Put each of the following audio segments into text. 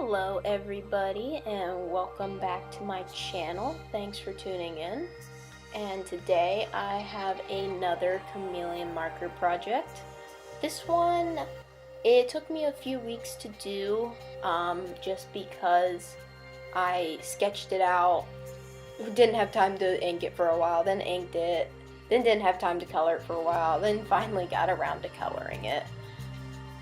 Hello everybody and welcome back to my channel. Thanks for tuning in. And today I have another chameleon marker project. This one, it took me a few weeks to do just because I sketched it out, didn't have time to ink it for a while, then inked it, then didn't have time to color it for a while, then finally got around to coloring it.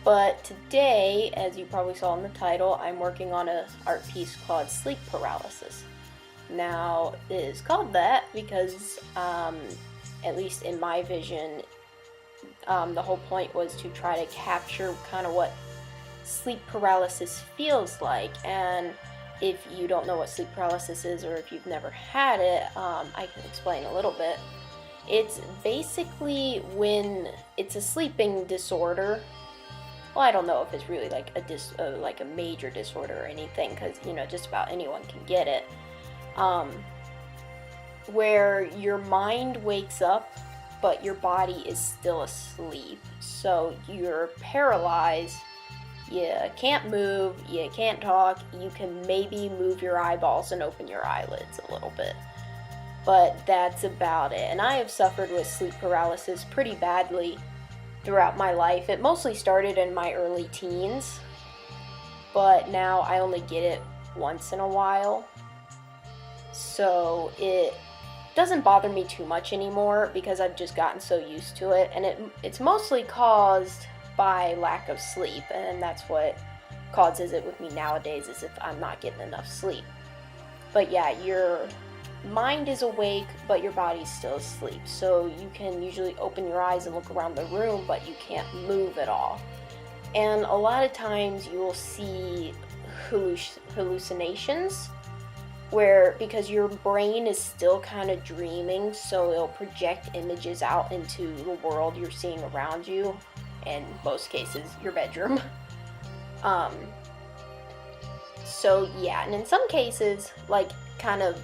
But today, as you probably saw in the title, I'm working on an art piece called Sleep Paralysis. Now, it is called that because, at least in my vision, the whole point was to try to capture kind of what sleep paralysis feels like. And if you don't know what sleep paralysis is, or if you've never had it, I can explain a little bit. It's basically when it's a sleeping disorder. Well, I don't know if it's really like a major disorder or anything, because just about anyone can get it. Where your mind wakes up, but your body is still asleep. So you're paralyzed. You can't move. You can't talk. You can maybe move your eyeballs and open your eyelids a little bit, but that's about it. And I have suffered with sleep paralysis pretty badly throughout my life. It mostly started in my early teens, but now I only get it once in a while. So it doesn't bother me too much anymore because I've just gotten so used to it, and it's mostly caused by lack of sleep, and that's what causes it with me nowadays, is if I'm not getting enough sleep. But yeah, your mind is awake, but your body's still asleep. So you can usually open your eyes and look around the room, but you can't move at all. And a lot of times you will see hallucinations, where because your brain is still kind of dreaming, so it'll project images out into the world you're seeing around you, in most cases your bedroom. So yeah, and in some cases, like kind of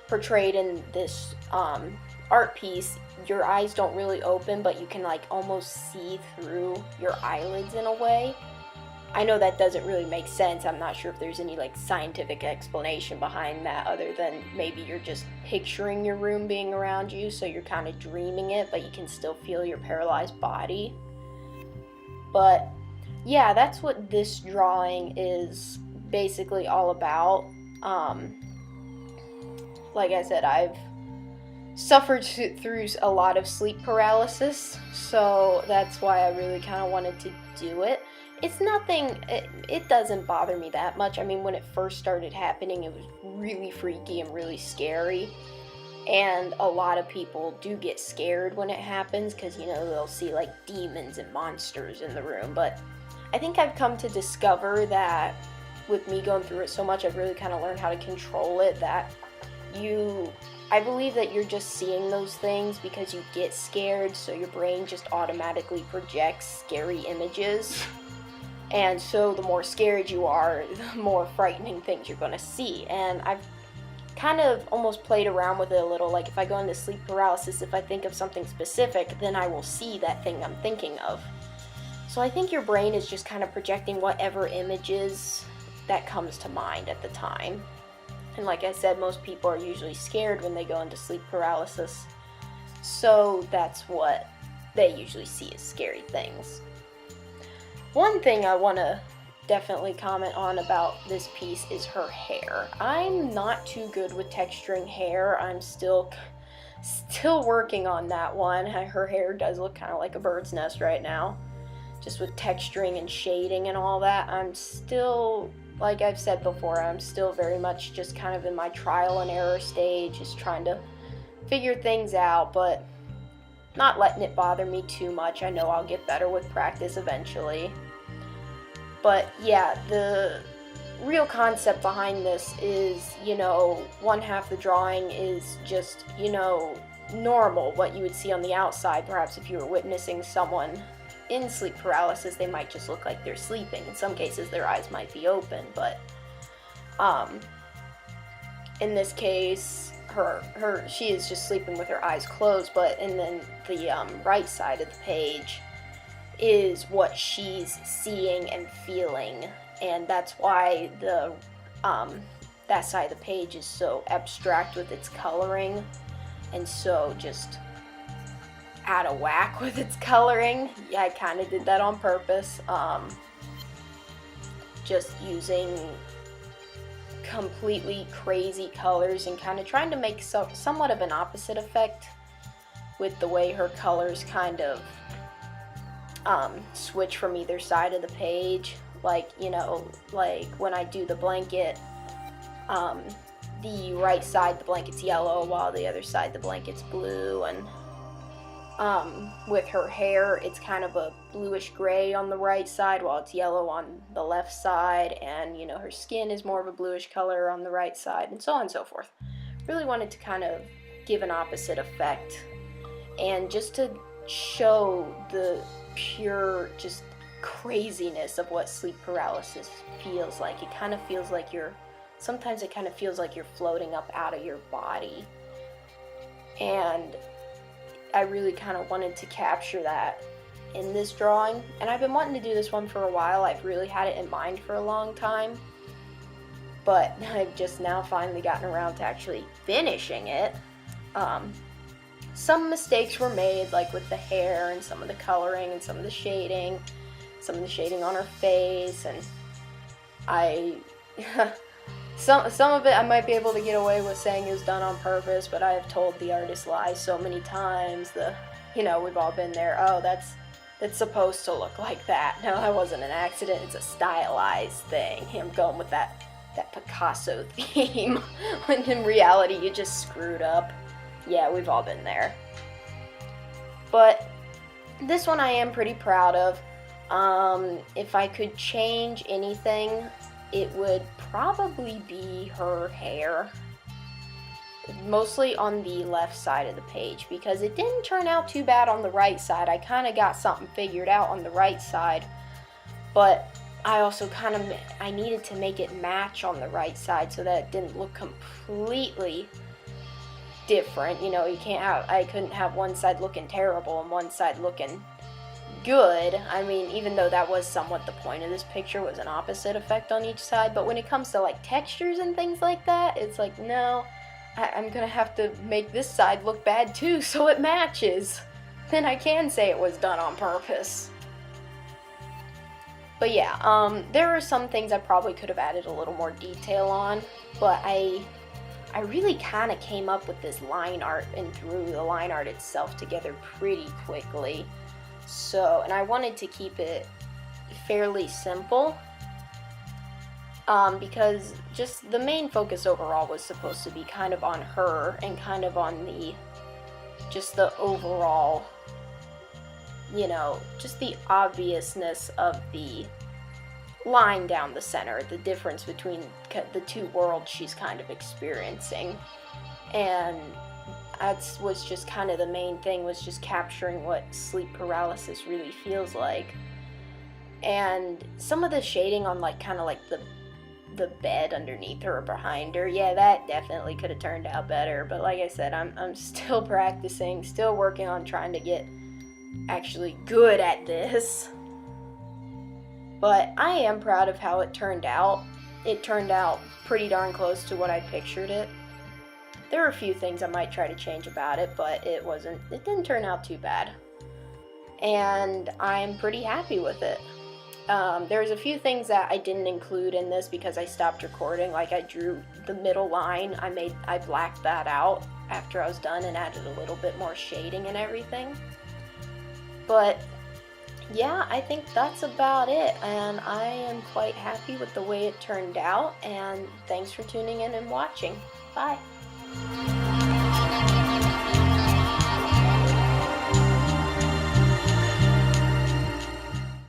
portrayed in this art piece, your eyes don't really open, but you can like almost see through your eyelids in a way. I know that doesn't really make sense. I'm not sure if there's any like scientific explanation behind that, other than maybe you're just picturing your room being around you, so you're kind of dreaming it, but you can still feel your paralyzed body. But yeah, that's what this drawing is basically all about. Like I said, I've suffered through a lot of sleep paralysis, so that's why I really kind of wanted to do it. It's nothing, it doesn't bother me that much. I mean, when it first started happening, it was really freaky and really scary. And a lot of people do get scared when it happens, because, they'll see like demons and monsters in the room. But I think I've come to discover that with me going through it so much, I've really kind of learned how to control it, that I believe that you're just seeing those things because you get scared, so your brain just automatically projects scary images. And so the more scared you are, the more frightening things you're going to see. And I've kind of almost played around with it a little, like if I go into sleep paralysis, if I think of something specific, then I will see that thing I'm thinking of. So I think your brain is just kind of projecting whatever images that comes to mind at the time. And like I said, most people are usually scared when they go into sleep paralysis. So that's what they usually see as scary things. One thing I want to definitely comment on about this piece is her hair. I'm not too good with texturing hair. I'm still working on that one. Her hair does look kind of like a bird's nest right now, just with texturing and shading and all that. I'm still, like I've said before, I'm still very much just kind of in my trial and error stage, just trying to figure things out, but not letting it bother me too much. I know I'll get better with practice eventually. But yeah, the real concept behind this is, one half the drawing is just, normal, what you would see on the outside. Perhaps if you were witnessing someone in sleep paralysis, they might just look like they're sleeping. In some cases, their eyes might be open, but in this case, she is just sleeping with her eyes closed. But and then the right side of the page is what she's seeing and feeling and that's why the that side of the page is so abstract with its coloring and so just out of whack with its coloring. Yeah, I kind of did that on purpose. Just using completely crazy colors and kind of trying to make somewhat of an opposite effect with the way her colors kind of switch from either side of the page. Like, you know, like when I do the blanket, the right side the blanket's yellow while the other side the blanket's blue, and with her hair it's kind of a bluish gray on the right side while it's yellow on the left side, and you know, her skin is more of a bluish color on the right side, and so on and so forth. Really wanted to kind of give an opposite effect, and just to show the pure just craziness of what sleep paralysis feels like. It kind of feels like sometimes it kind of feels like you're floating up out of your body, and I really kind of wanted to capture that in this drawing, and I've been wanting to do this one for a while. I've really had it in mind for a long time, but I've just now finally gotten around to actually finishing it. Some mistakes were made, like with the hair and some of the coloring and some of the shading on her face, and some of it I might be able to get away with saying it was done on purpose, but I have told the artist lies so many times. We've all been there. Oh, that's supposed to look like that. No, that wasn't an accident. It's a stylized thing. I'm going with that Picasso theme, when in reality you just screwed up. Yeah, we've all been there. But this one I am pretty proud of. If I could change anything, it would probably be her hair, mostly on the left side of the page, because it didn't turn out too bad on the right side. I kind of got something figured out on the right side, but I also I needed to make it match on the right side so that it didn't look completely different. You know, I couldn't have one side looking terrible and one side looking good. I mean, even though that was somewhat the point of this picture, was an opposite effect on each side, but when it comes to like textures and things like that, it's like, no, I'm gonna have to make this side look bad too so it matches. Then I can say it was done on purpose. But yeah, there are some things I probably could have added a little more detail on, but I really kind of came up with this line art and threw the line art itself together pretty quickly. So, and I wanted to keep it fairly simple, because just the main focus overall was supposed to be kind of on her and kind of on the overall, you know, just the obviousness of the line down the center, the difference between the two worlds she's kind of experiencing. And that was just kind of the main thing, was just capturing what sleep paralysis really feels like. And some of the shading on like kind of like the bed underneath her or behind her, yeah, that definitely could have turned out better. But like I said, I'm still practicing, still working on trying to get actually good at this. But I am proud of how it turned out. It turned out pretty darn close to what I pictured it. There are a few things I might try to change about it, but it didn't turn out too bad. And I'm pretty happy with it. There's a few things that I didn't include in this because I stopped recording. Like, I drew the middle line, I blacked that out after I was done and added a little bit more shading and everything. But yeah, I think that's about it, and I am quite happy with the way it turned out, and thanks for tuning in and watching. Bye.